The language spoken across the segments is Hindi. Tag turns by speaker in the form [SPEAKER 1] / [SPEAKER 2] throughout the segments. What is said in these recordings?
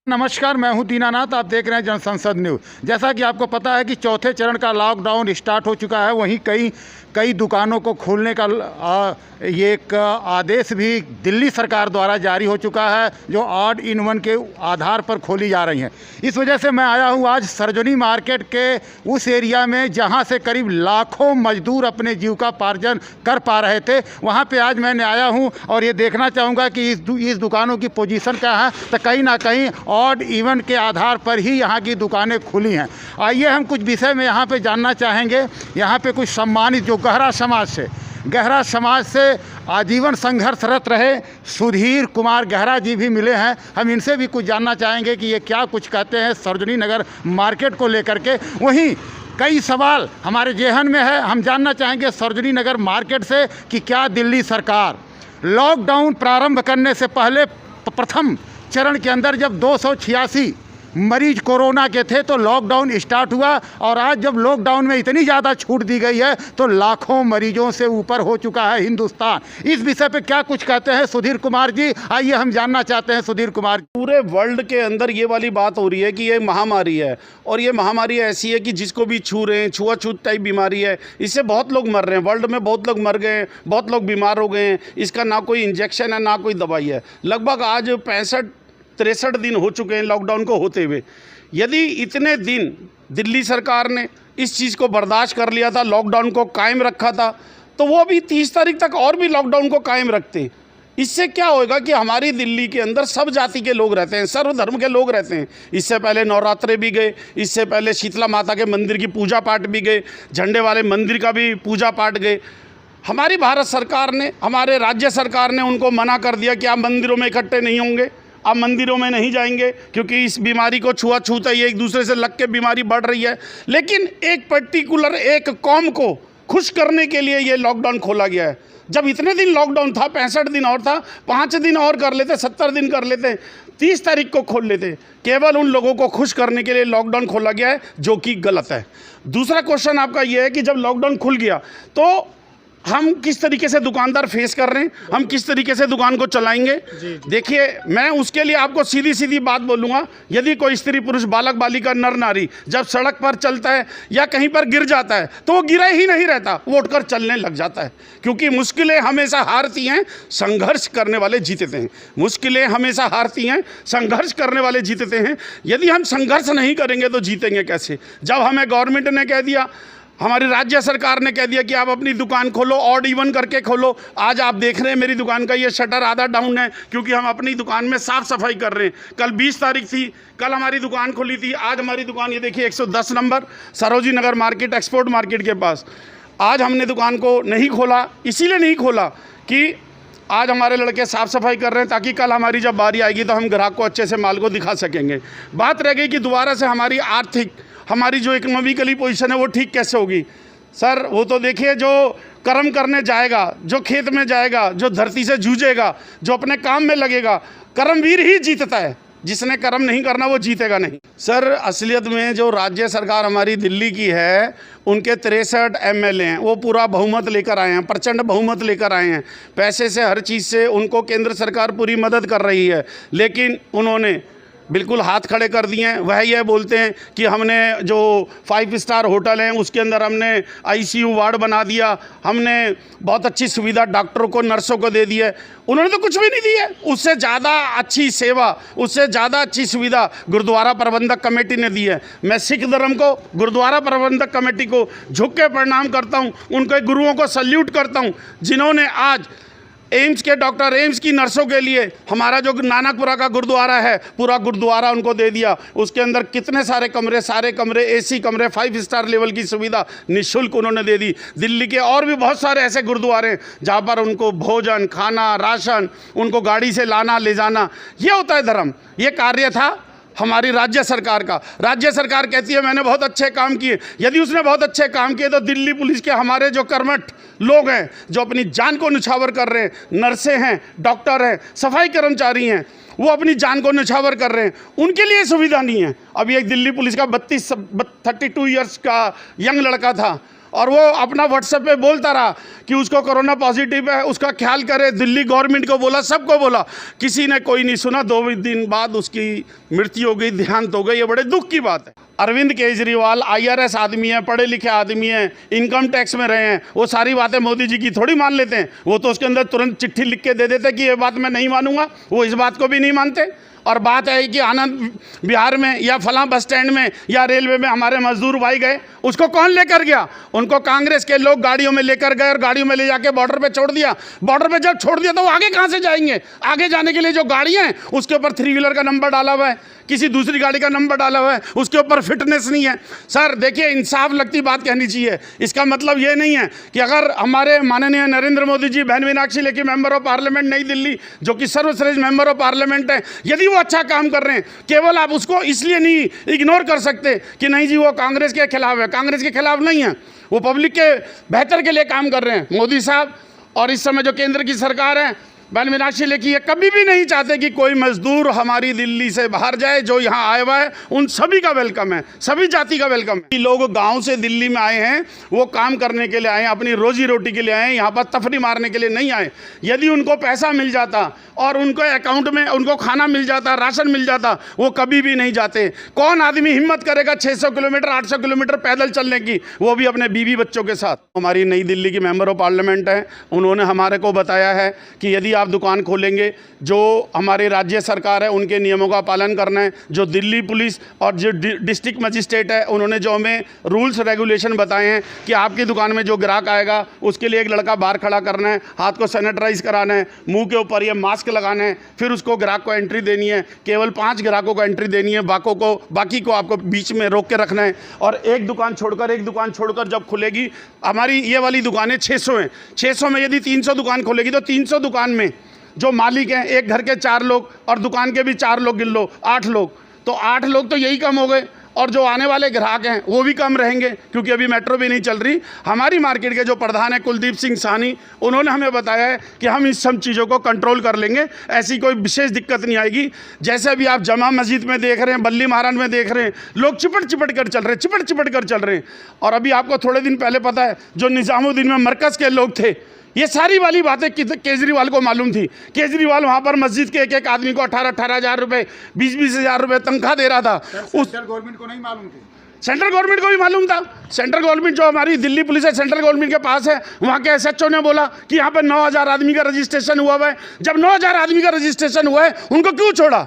[SPEAKER 1] नमस्कार, मैं हूं दीनानाथ। आप देख रहे हैं जनसंसद न्यूज़। जैसा कि आपको पता है कि चौथे चरण का लॉकडाउन स्टार्ट हो चुका है, वहीं कई दुकानों को खोलने का ये एक आदेश भी दिल्ली सरकार द्वारा जारी हो चुका है, जो ऑड इन वन के आधार पर खोली जा रही हैं। इस वजह से मैं आया हूं आज सरोजिनी मार्केट के उस एरिया में जहां से करीब लाखों मजदूर अपने जीविकोपार्जन कर पा रहे थे। वहां पे आज मैंने आया हूं और ये देखना चाहूँगा कि इस दुकानों की पोजीशन क्या है। तो कहीं ना कहीं ऑड इवन के आधार पर ही यहाँ की दुकानें खुली हैं। आइए हम कुछ विषय में यहाँ पे जानना चाहेंगे। यहाँ पे कुछ सम्मानित जो गहरा समाज से आजीवन संघर्षरत रहे सुधीर कुमार गहरा जी भी मिले हैं। हम इनसे भी कुछ जानना चाहेंगे कि ये क्या कुछ कहते हैं सरोजिनी नगर मार्केट को लेकर के। वहीं कई सवाल हमारे जेहन में है, हम जानना चाहेंगे सरोजिनी नगर मार्केट से कि क्या दिल्ली सरकार लॉकडाउन प्रारंभ करने से पहले प्रथम चरण के अंदर जब 286 मरीज कोरोना के थे तो लॉकडाउन स्टार्ट हुआ, और आज जब लॉकडाउन में इतनी ज़्यादा छूट दी गई है तो लाखों मरीजों से ऊपर हो चुका है हिंदुस्तान। इस विषय पे क्या कुछ कहते हैं सुधीर कुमार जी, आइए हम जानना चाहते हैं सुधीर कुमार।
[SPEAKER 2] पूरे वर्ल्ड के अंदर ये वाली बात हो रही है कि ये महामारी है, और ये महामारी ऐसी है कि जिसको भी छू रहे हैं, छुआछूत टाइप बीमारी है। इससे बहुत लोग मर रहे हैं, वर्ल्ड में बहुत लोग मर गए हैं, बहुत लोग बीमार हो गए हैं। इसका ना कोई इंजेक्शन है, ना कोई दवाई है। लगभग आज 65-63 दिन हो चुके हैं लॉकडाउन को होते हुए। यदि इतने दिन दिल्ली सरकार ने इस चीज़ को बर्दाश्त कर लिया था, लॉकडाउन को कायम रखा था, तो वो अभी 30 तारीख तक और भी लॉकडाउन को कायम रखते। इससे क्या होगा कि हमारी दिल्ली के अंदर सब जाति के लोग रहते हैं, सर्व धर्म के लोग रहते हैं। इससे पहले नवरात्रे भी गए, इससे पहले शीतला माता के मंदिर की पूजा पाठ भी गए, झंडे वाले मंदिर का भी पूजा पाठ गए। हमारी भारत सरकार ने, हमारे राज्य सरकार ने उनको मना कर दिया कि आप मंदिरों में इकट्ठे नहीं होंगे, आप मंदिरों में नहीं जाएंगे, क्योंकि इस बीमारी को छुआछूत है, ये एक दूसरे से लग के बीमारी बढ़ रही है। लेकिन एक पर्टिकुलर एक कौम को खुश करने के लिए ये लॉकडाउन खोला गया है। जब इतने दिन लॉकडाउन था, 65 दिन और था, 5 दिन और कर लेते, 70 दिन कर लेते, 30 तारीख को खोल लेते। केवल उन लोगों को खुश करने के लिए लॉकडाउन खोला गया है, जो कि गलत है। दूसरा क्वेश्चन आपका ये है कि जब लॉकडाउन खुल गया तो हम किस तरीके से दुकानदार फेस कर रहे हैं, हम किस तरीके से दुकान को चलाएंगे। देखिए, मैं उसके लिए आपको सीधी सीधी बात बोलूँगा। यदि कोई स्त्री पुरुष बालक बालिका नर नारी जब सड़क पर चलता है या कहीं पर गिर जाता है तो वो गिरा ही नहीं रहता, वो उठकर चलने लग जाता है। क्योंकि मुश्किलें हमेशा हारती हैं, संघर्ष करने वाले जीतते हैं। मुश्किलें हमेशा हारती हैं, संघर्ष करने वाले जीतते हैं। यदि हम संघर्ष नहीं करेंगे तो जीतेंगे कैसे। जब हमें गवर्नमेंट ने कह दिया, हमारी राज्य सरकार ने कह दिया कि आप अपनी दुकान खोलो, ऑड इवन करके खोलो। आज आप देख रहे हैं मेरी दुकान का ये शटर आधा डाउन है, क्योंकि हम अपनी दुकान में साफ़ सफाई कर रहे हैं। कल 20 तारीख थी, कल हमारी दुकान खुली थी। आज हमारी दुकान ये देखिए 110 नंबर सरोजिनी नगर मार्केट, एक्सपोर्ट मार्केट के पास। आज हमने दुकान को नहीं खोला, इसीलिए नहीं खोला कि आज हमारे लड़के साफ़ सफाई कर रहे हैं, ताकि कल हमारी जब बारी आएगी तो हम ग्राहक को अच्छे से माल को दिखा सकेंगे। बात रह गई कि दोबारा से हमारी आर्थिक, हमारी जो इकोनॉमिकली पोजीशन है वो ठीक कैसे होगी। सर, वो तो देखिए, जो कर्म करने जाएगा, जो खेत में जाएगा, जो धरती से जूझेगा, जो अपने काम में लगेगा, कर्मवीर ही जीतता है। जिसने कर्म नहीं करना वो जीतेगा नहीं। सर, असलियत में जो राज्य सरकार हमारी दिल्ली की है, उनके 63 MLA हैं, वो पूरा बहुमत लेकर आए हैं, प्रचंड बहुमत लेकर आए हैं। पैसे से, हर चीज़ से उनको केंद्र सरकार पूरी मदद कर रही है। लेकिन उन्होंने बिल्कुल हाथ खड़े कर दिए हैं। वह यह बोलते हैं कि हमने जो 5 स्टार होटल हैं उसके अंदर हमने ICU वार्ड बना दिया, हमने बहुत अच्छी सुविधा डॉक्टरों को, नर्सों को दे दी है। उन्होंने तो कुछ भी नहीं दी है। उससे ज़्यादा अच्छी सेवा, उससे ज़्यादा अच्छी सुविधा गुरुद्वारा प्रबंधक कमेटी ने दी है। मैं सिख धर्म को, गुरुद्वारा प्रबंधक कमेटी को झुक के प्रणाम करता हूँ, उनके गुरुओं को सल्यूट करता हूँ, जिन्होंने आज एम्स के डॉक्टर, एम्स की नर्सों के लिए हमारा जो नानकपुरा का गुरुद्वारा है, पूरा गुरुद्वारा उनको दे दिया। उसके अंदर कितने सारे कमरे AC कमरे, 5 स्टार लेवल की सुविधा निःशुल्क उन्होंने दे दी। दिल्ली के और भी बहुत सारे ऐसे गुरुद्वारे हैं जहाँ पर उनको भोजन, खाना, राशन, उनको गाड़ी से लाना ले जाना, ये होता है धर्म। ये कार्य था हमारी राज्य सरकार का। राज्य सरकार कहती है मैंने बहुत अच्छे काम किए। यदि उसने बहुत अच्छे काम किए तो दिल्ली पुलिस के हमारे जो कर्मठ लोग हैं, जो अपनी जान को न्यौछावर कर रहे हैं, नर्सें हैं, डॉक्टर हैं, सफाई कर्मचारी हैं, वो अपनी जान को न्यौछावर कर रहे हैं, उनके लिए सुविधा नहीं है। अभी एक दिल्ली पुलिस का 32 ईयर्स का यंग लड़का था, और वो अपना व्हाट्सएप पे बोलता रहा कि उसको कोरोना पॉजिटिव है, उसका ख्याल करे। दिल्ली गवर्नमेंट को बोला, सबको बोला, किसी ने कोई नहीं सुना। 2 दिन बाद उसकी मृत्यु हो गई, देहांत हो गई। ये बड़े दुख की बात है। अरविंद केजरीवाल IRS आदमी है, पढ़े लिखे आदमी हैं, इनकम टैक्स में रहे हैं, वो सारी बातें मोदी जी की थोड़ी मान लेते हैं। वो तो उसके अंदर तुरंत चिट्ठी लिख के दे देते कि ये बात मैं नहीं मानूंगा। वो इस बात को भी नहीं मानते। और बात है कि आनंद बिहार में या फलां बस स्टैंड में या रेलवे में हमारे मजदूर भाई गए, उसको कौन लेकर गया? उनको कांग्रेस के लोग गाड़ियों में लेकर गए और गाड़ियों में ले जाके बॉर्डर पे छोड़ दिया। बॉर्डर पे जब छोड़ दिया तो वो आगे कहाँ से जाएंगे? आगे जाने के लिए जो गाड़ियाँ हैं उसके ऊपर 3 व्हीलर का नंबर डाला हुआ है, किसी दूसरी गाड़ी का नंबर डाला हुआ है, उसके ऊपर फिटनेस नहीं है। सर देखिए, इंसाफ लगती बात कहनी चाहिए। इसका मतलब ये नहीं है कि अगर हमारे माननीय नरेंद्र मोदी जी, बहन Meenakshi Lekhi member of parliament नई दिल्ली, जो कि सर्वश्रेष्ठ मेंबर ऑफ पार्लियामेंट है, यदि वो अच्छा काम कर रहे हैं, केवल आप उसको इसलिए नहीं इग्नोर कर सकते कि नहीं जी वो कांग्रेस के खिलाफ है। कांग्रेस के खिलाफ नहीं है, वो पब्लिक के बेहतर के लिए काम कर रहे हैं मोदी साहब। और इस समय जो केंद्र की सरकार है, बहन मीनाक्षी लेखी, ये कभी भी नहीं चाहते कि कोई मजदूर हमारी दिल्ली से बाहर जाए। जो यहाँ आया हुआ है उन सभी का वेलकम है, सभी जाति का वेलकम है। लोग गांव से दिल्ली में आए हैं, वो काम करने के लिए आए हैं, अपनी रोजी रोटी के लिए आए हैं, यहाँ पर तफरी मारने के लिए नहीं आए। यदि उनको पैसा मिल जाता और उनको अकाउंट में उनको खाना मिल जाता, राशन मिल जाता, वो कभी भी नहीं जाते। कौन आदमी हिम्मत करेगा 600 किलोमीटर 800 किलोमीटर पैदल चलने की, वो भी अपने बीवी बच्चों के साथ। हमारी नई दिल्ली की मेंबर ऑफ पार्लियामेंट है, उन्होंने हमारे को बताया है कि यदि आप दुकान खोलेंगे, जो हमारी राज्य सरकार है उनके नियमों का पालन करना है। जो दिल्ली पुलिस और जो डिस्ट्रिक्ट मजिस्ट्रेट है, उन्होंने जो हमें रूल्स रेगुलेशन बताए हैं कि आपकी दुकान में जो ग्राहक आएगा उसके लिए एक लड़का बाहर खड़ा करना है, हाथ को सैनिटाइज कराना है, मुंह के ऊपर ये मास्क लगाना है, फिर उसको ग्राहक को एंट्री देनी है। केवल 5 ग्राहकों को एंट्री देनी है, बाकी को आपको बीच में रोक के रखना है। और एक दुकान छोड़कर जब खुलेगी, हमारी ये वाली दुकानें 600 हैं, 600 में यदि 300 दुकान खोलेगी तो 300 दुकान में जो मालिक हैं, एक घर के 4 लोग और दुकान के भी 4 लोग गिन लो, 8 लोग, तो 8 लोग तो यही कम हो गए। और जो आने वाले ग्राहक हैं वो भी कम रहेंगे, क्योंकि अभी मेट्रो भी नहीं चल रही। हमारी मार्केट के जो प्रधान है कुलदीप सिंह साहनी, उन्होंने हमें बताया है कि हम इस सब चीज़ों को कंट्रोल कर लेंगे, ऐसी कोई विशेष दिक्कत नहीं आएगी। जैसे अभी आप जमा मस्जिद में देख रहे हैं, बल्ली महाराज में देख रहे हैं, लोग चिपट कर चल रहे हैं। और अभी आपको थोड़े दिन पहले पता है, जो निज़ामुद्दीन में मरकज़ के लोग थे, ये सारी वाली बातें केजरीवाल को मालूम थी। केजरीवाल वहाँ पर मस्जिद के एक आदमी को 18 हज़ार रुपये, 20 हज़ार रुपये तनख्वाह दे रहा था। उस
[SPEAKER 1] सेंट्रल गवर्नमेंट को नहीं मालूम थी?
[SPEAKER 2] सेंट्रल गवर्नमेंट को भी मालूम था। सेंट्रल गवर्नमेंट, जो हमारी दिल्ली पुलिस है, सेंट्रल गवर्नमेंट के पास है। वहाँ के SHO ने बोला कि यहाँ पर 9000 आदमी का रजिस्ट्रेशन हुआ है। जब 9000 आदमी का रजिस्ट्रेशन हुआ है, उनको क्यों छोड़ा?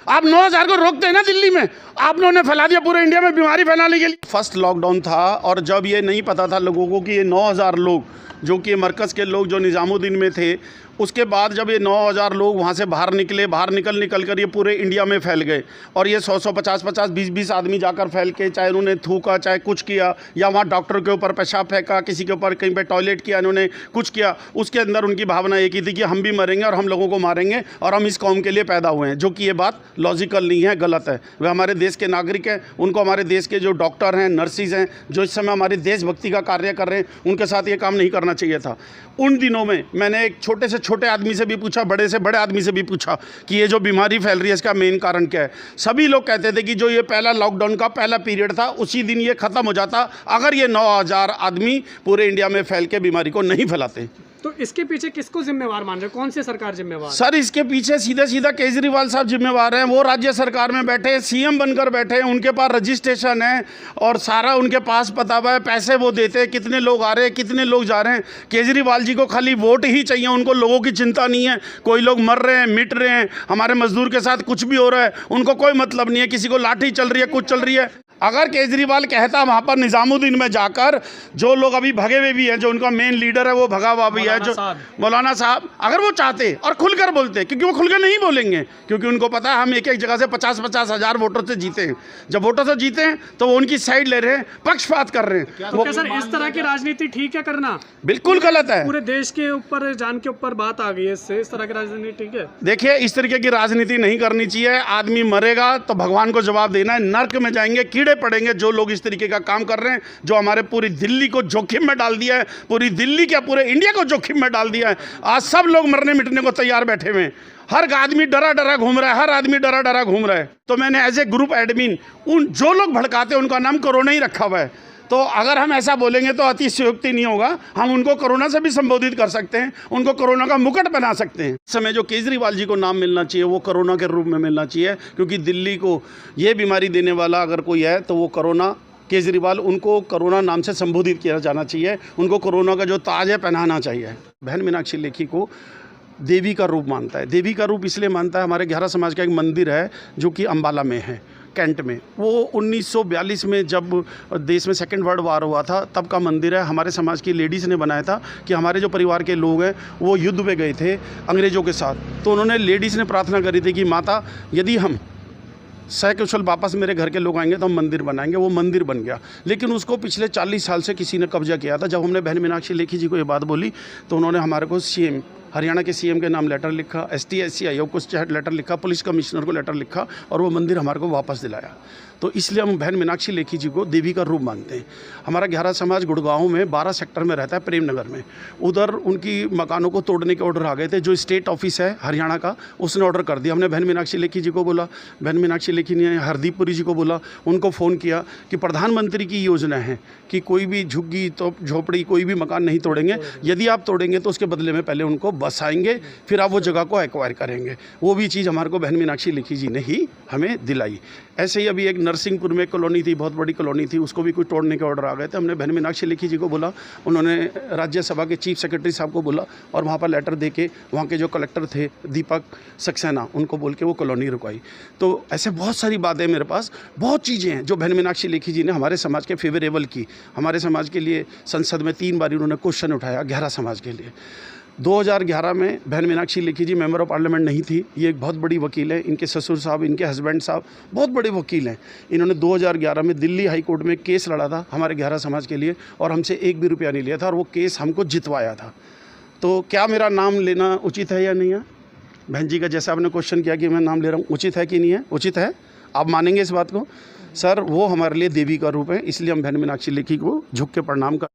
[SPEAKER 2] आप 9000 को रोकते हैं ना दिल्ली में, आपने फैला दिया पूरे इंडिया में बीमारी फैलाने के लिए। फर्स्ट लॉकडाउन था और जब ये नहीं पता था लोगों को कि ये 9000 लोग, जो कि मरकज़ के लोग जो निज़ामुद्दीन में थे, उसके बाद जब ये 9000 लोग वहाँ से बाहर निकल कर ये पूरे इंडिया में फैल गए। और ये 100 50 20 आदमी जाकर फैल के, चाहे उन्होंने थूका, चाहे कुछ किया, या वहाँ डॉक्टर के ऊपर पेशाब फेंका, किसी के ऊपर कहीं पे टॉयलेट किया, इन्होंने कुछ किया, उसके अंदर उनकी भावना एक ही थी कि हम भी मरेंगे और हम लोगों को मारेंगे और हम इस कौम के लिए पैदा हुए हैं। जो कि ये बात लॉजिकल नहीं है, गलत है। वे हमारे देश के नागरिक हैं, उनको हमारे देश के जो डॉक्टर हैं, नर्सिस हैं, जो इस समय हमारे देशभक्ति का कार्य कर रहे हैं, उनके साथ ये काम नहीं करना चाहिए था। उन दिनों में मैंने एक छोटे से छोटे आदमी से भी पूछा, बड़े से बड़े आदमी से भी पूछा कि ये जो बीमारी फैल रही है इसका मेन कारण क्या है। सभी लोग कहते थे कि जो ये पहला लॉकडाउन का पहला पीरियड था, उसी दिन ये ख़त्म हो जाता अगर ये 9000 आदमी पूरे इंडिया में फैल के बीमारी को नहीं फैलाते।
[SPEAKER 3] तो इसके पीछे किसको जिम्मेवार मान रहे हो? कौन सी सरकार जिम्मेवार?
[SPEAKER 2] सर, इसके पीछे सीधा केजरीवाल साहब जिम्मेवार हैं। वो राज्य सरकार में बैठे, CM बनकर बैठे हैं, उनके पास रजिस्ट्रेशन है और सारा उनके पास पता हुआ है, पैसे वो देते हैं, कितने लोग आ रहे हैं, कितने लोग जा रहे हैं। केजरीवाल जी को खाली वोट ही चाहिए, उनको लोगों की चिंता नहीं है। कोई लोग मर रहे हैं, मिट रहे हैं, हमारे मजदूर के साथ कुछ भी हो रहा है, उनको कोई मतलब नहीं है। किसी को लाठी चल रही है, कुछ चल रही है। अगर केजरीवाल कहता वहाँ पर निज़ामुद्दीन में जाकर, जो लोग अभी भगे हुए भी हैं, जो उनका मेन लीडर है वो भगा हुआ भी है, जो मौलाना साहब, अगर वो चाहते और खुलकर बोलते, क्योंकि वो खुलकर नहीं बोलेंगे, क्योंकि उनको पता है हम एक जगह से 50 हज़ार वोटों से जीते हैं। जब वोटों से जीते हैं तो वो उनकी साइड ले रहे हैं, पक्षपात कर रहे हैं।
[SPEAKER 3] तो क्या सर इस तरह की राजनीति ठीक है करना?
[SPEAKER 2] बिल्कुल गलत है।
[SPEAKER 3] पूरे देश के ऊपर, जान के ऊपर बात आ गई है, इससे इस तरह की राजनीति ठीक है?
[SPEAKER 2] देखिए, इस तरीके की राजनीति नहीं करनी चाहिए। आदमी मरेगा तो भगवान को जवाब देना है, नर्क में जाएंगे, कीड़े पड़ेंगे जो लोग इस तरीके का काम कर रहे हैं, जो हमारे पूरी दिल्ली को जोखिम में डाल दिया है, पूरी दिल्ली क्या पूरे इंडिया को जोखिम में डाल दिया है। आज सब लोग मरने मिटने को तैयार बैठे हुए हैं, हर आदमी डरा घूम रहा है, हर आदमी डरा घूम रहा है। तो मैंने एज ए ग्रुप एडमिन उन जो लोग भड़काते हैं उनका नाम कोरोना ही रखा हुआ है। तो अगर हम ऐसा बोलेंगे तो अतिशयोक्ति नहीं होगा। हम उनको कोरोना से भी संबोधित कर सकते हैं, उनको कोरोना का मुकुट बना सकते हैं। इस समय जो केजरीवाल जी को नाम मिलना चाहिए वो कोरोना के रूप में मिलना चाहिए, क्योंकि दिल्ली को ये बीमारी देने वाला अगर कोई है तो वो कोरोना केजरीवाल, उनको कोरोना नाम से संबोधित किया जाना चाहिए। उनको कोरोना का जो ताज है पहनाना चाहिए। बहन मीनाक्षी लेखी को देवी का रूप मानता है। देवी का रूप इसलिए मानता है, हमारे ग्यारह समाज का एक मंदिर है जो कि अम्बाला में है, कैंट में। वो 1942 में जब देश में सेकेंड वर्ल्ड वार हुआ था तब का मंदिर है। हमारे समाज की लेडीज़ ने बनाया था कि हमारे जो परिवार के लोग हैं वो युद्ध में गए थे अंग्रेज़ों के साथ, तो उन्होंने लेडीज़ ने प्रार्थना करी थी कि माता यदि हम सकुशल वापस मेरे घर के लोग आएंगे तो हम मंदिर बनाएंगे। वो मंदिर बन गया, लेकिन उसको पिछले 40 साल से किसी ने कब्जा किया था। जब हमने बहन मीनाक्षी लेखी जी को ये बात बोली तो उन्होंने हमारे को सीएम, हरियाणा के सीएम के नाम लेटर लिखा, ST/SC आयोग को लेटर लिखा, पुलिस कमिश्नर को लेटर लिखा और वो मंदिर हमारे को वापस दिलाया। तो इसलिए हम बहन मीनाक्षी लेखी जी को देवी का रूप मानते हैं। हमारा ग्यारह समाज गुड़गांव में 12 सेक्टर में रहता है, प्रेम नगर में। उधर उनकी मकानों को तोड़ने के ऑर्डर आ गए थे। जो स्टेट ऑफिस है हरियाणा का उसने ऑर्डर कर दिया। हमने बहन मीनाक्षी लेखी जी को बोला, बहन मीनाक्षी लेखी ने हरदीप पुरी जी को बोला, उनको फ़ोन किया कि प्रधानमंत्री की योजना है कि कोई भी झुग्गी तो झोपड़ी कोई भी मकान नहीं तोड़ेंगे, यदि आप तोड़ेंगे तो उसके बदले में पहले उनको बसाएंगे, फिर आप वो जगह को एक्वायर करेंगे। वो भी चीज़ हमारे को बहन मीनाक्षी लेखी जी ने ही हमें दिलाई। ऐसे ही अभी एक नरसिंहपुर में कॉलोनी थी, बहुत बड़ी कॉलोनी थी, उसको भी कुछ तोड़ने के ऑर्डर आ गए थे। हमने बहन मीनाक्षी लेखी जी को बोला, उन्होंने राज्यसभा के चीफ सेक्रेटरी साहब को बोला और वहाँ पर लेटर दे के वहाँ के जो कलेक्टर थे दीपक सक्सेना, उनको बोल के वो कॉलोनी रुकवाई। तो ऐसे बहुत सारी बातें मेरे पास, बहुत चीज़ें हैं जो बहन मीनाक्षी लेखी जी ने हमारे समाज के फेवरेबल की। हमारे समाज के लिए संसद में 3 बार उन्होंने क्वेश्चन उठाया ग्यारह समाज के लिए। 2011 में बहन मीनाक्षी लेखी जी मेंबर ऑफ पार्लियामेंट नहीं थी। ये एक बहुत बड़ी वकील है, इनके ससुर साहब, इनके हस्बैंड साहब बहुत बड़े वकील हैं। इन्होंने 2011 में दिल्ली हाई कोर्ट में केस लड़ा था हमारे ग्यारह समाज के लिए और हमसे 1 भी रुपया नहीं लिया था और वो केस हमको जितवाया था। तो क्या मेरा नाम लेना उचित है या नहीं है? बहन जी का जैसा आपने क्वेश्चन किया कि मैं नाम ले रहा हूँ, उचित है कि नहीं है? उचित है। आप मानेंगे इस बात को? सर वो हमारे लिए देवी का रूप है, इसलिए हम बहन मीनाक्षी लेखी को झुक के प्रणाम कर